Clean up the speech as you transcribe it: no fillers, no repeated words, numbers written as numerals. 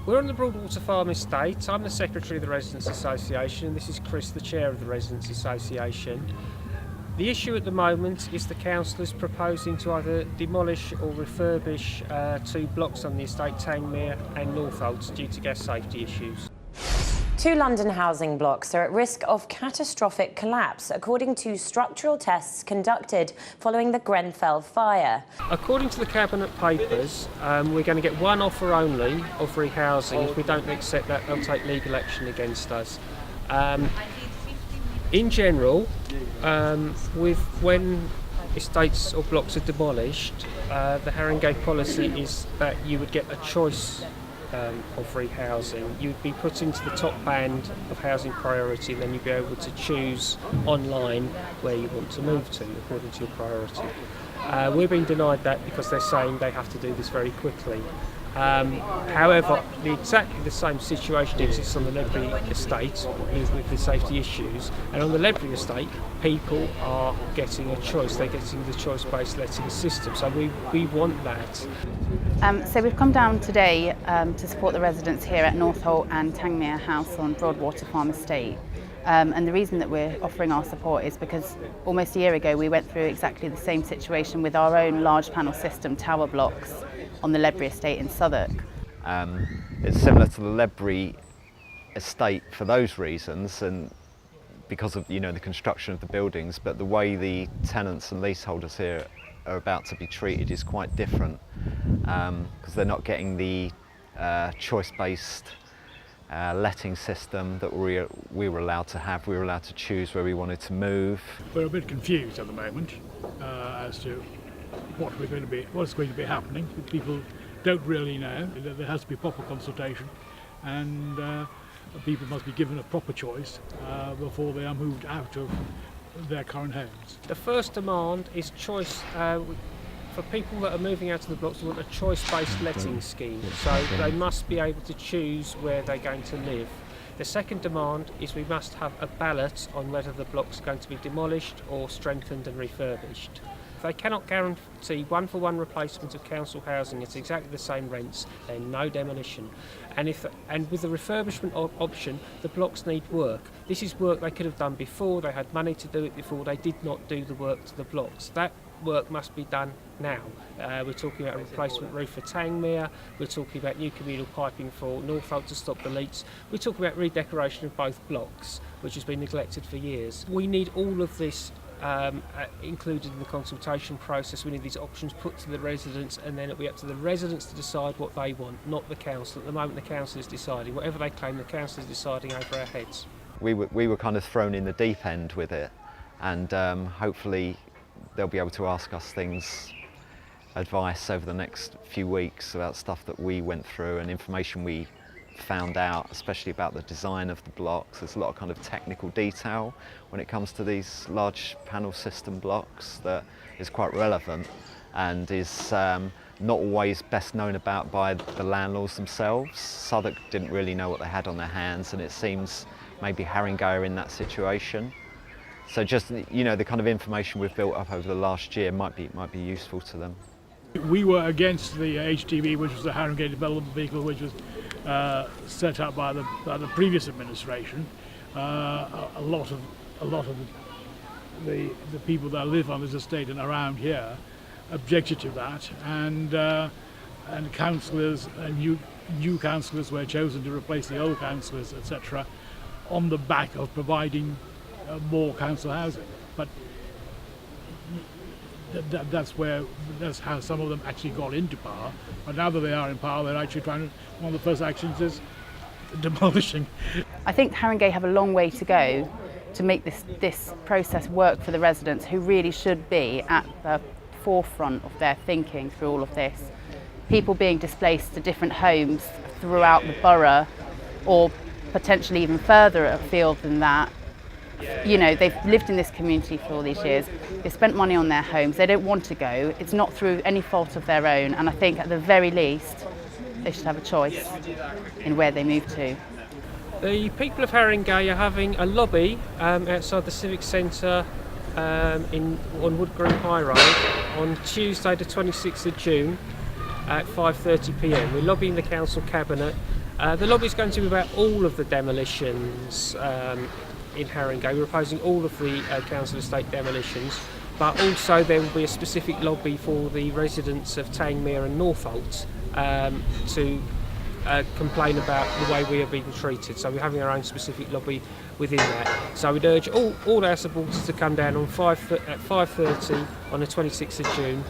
We're on the Broadwater Farm estate. I'm the Secretary of the Residents Association, and this is Chris, the Chair of the Residents Association. The issue at the moment is the council is proposing to either demolish or refurbish two blocks on the estate, Tangmere and Northolt, due to gas safety issues. Two London housing blocks are at risk of catastrophic collapse, according to structural tests conducted following the Grenfell fire. According to the Cabinet papers, we're going to get one offer only of rehousing. If we don't accept that, they'll take legal action against us. In general, when estates or blocks are demolished, the Haringey policy is that you would get a choice of rehousing. You would be put into the top band of housing priority, and then you'd be able to choose online where you want to move to according to your priority. We're being denied that because they're saying they have to do this very quickly. However, exactly the same situation exists on the Ledbury estate with the safety issues, and on the Ledbury estate people are getting a choice. They're getting the choice-based letting system, so we want that. So we've come down today to support the residents here at Northolt and Tangmere House on Broadwater Farm estate. And the reason that we're offering our support is because almost a year ago we went through exactly the same situation with our own large panel system tower blocks on the Ledbury estate in Southwark. It's similar to the Ledbury estate for those reasons, and because of the construction of the buildings, but the way the tenants and leaseholders here are about to be treated is quite different, because they're not getting the choice-based letting system that we were allowed to have. We were allowed to choose where we wanted to move. We're a bit confused at the moment as to what's going to be happening. People don't really know. There has to be proper consultation, and people must be given a proper choice before they are moved out of their current homes. The first demand is choice. For people that are moving out of the blocks, we want a choice-based letting scheme, so they must be able to choose where they're going to live. The second demand is we must have a ballot on whether the blocks are going to be demolished or strengthened and refurbished. They cannot guarantee one-for-one replacement of council housing at exactly the same rents, then no demolition. And with the refurbishment option, the blocks need work. This is work they could have done before. They had money to do it before. They did not do the work to the blocks. That work must be done now. We're talking about a replacement roof for Tangmere. We're talking about new communal piping for Northolt to stop the leaks. We're talking about redecoration of both blocks, which has been neglected for years. We need all of this included in the consultation process. We need these options put to the residents, and then it'll be up to the residents to decide what they want, not the council. At the moment the council is deciding. Whatever they claim, the council is deciding over our heads. We were kind of thrown in the deep end with it, and hopefully they'll be able to ask us advice over the next few weeks about stuff that we went through and information we found out, especially about the design of the blocks. There's a lot of kind of technical detail when it comes to these large panel system blocks that is quite relevant and is not always best known about by the landlords themselves. Southwark didn't really know what they had on their hands, and it seems maybe Haringey are in that situation. So just the kind of information we've built up over the last year might be useful to them. We were against the HDV, which was the Haringey development vehicle, which was set up by the previous administration. A lot of the people that live on this estate and around here objected to that, and councillors and new councillors were chosen to replace the old councillors, etc., on the back of providing more council housing. But that's how some of them actually got into power. But now that they are in power, they're actually trying to, one of the first actions is demolishing. I think Haringey have a long way to go to make this process work for the residents, who really should be at the forefront of their thinking through all of this. People being displaced to different homes throughout the borough, or potentially even further afield than that. They've lived in this community for all these years. They've spent money on their homes. They don't want to go. It's not through any fault of their own. And I think at the very least, they should have a choice in where they move to. The people of Haringey are having a lobby outside the Civic Centre on Wood Green High Road on Tuesday the 26th of June at 5:30 p.m. We're lobbying the council cabinet The lobby is going to be about all of the demolitions in Haringey. We're opposing all of the council estate demolitions, but also there will be a specific lobby for the residents of Tangmere and Northolt to complain about the way we are being treated. So we're having our own specific lobby within that. So we'd urge all our supporters to come down on at 5:30 on the 26th of June.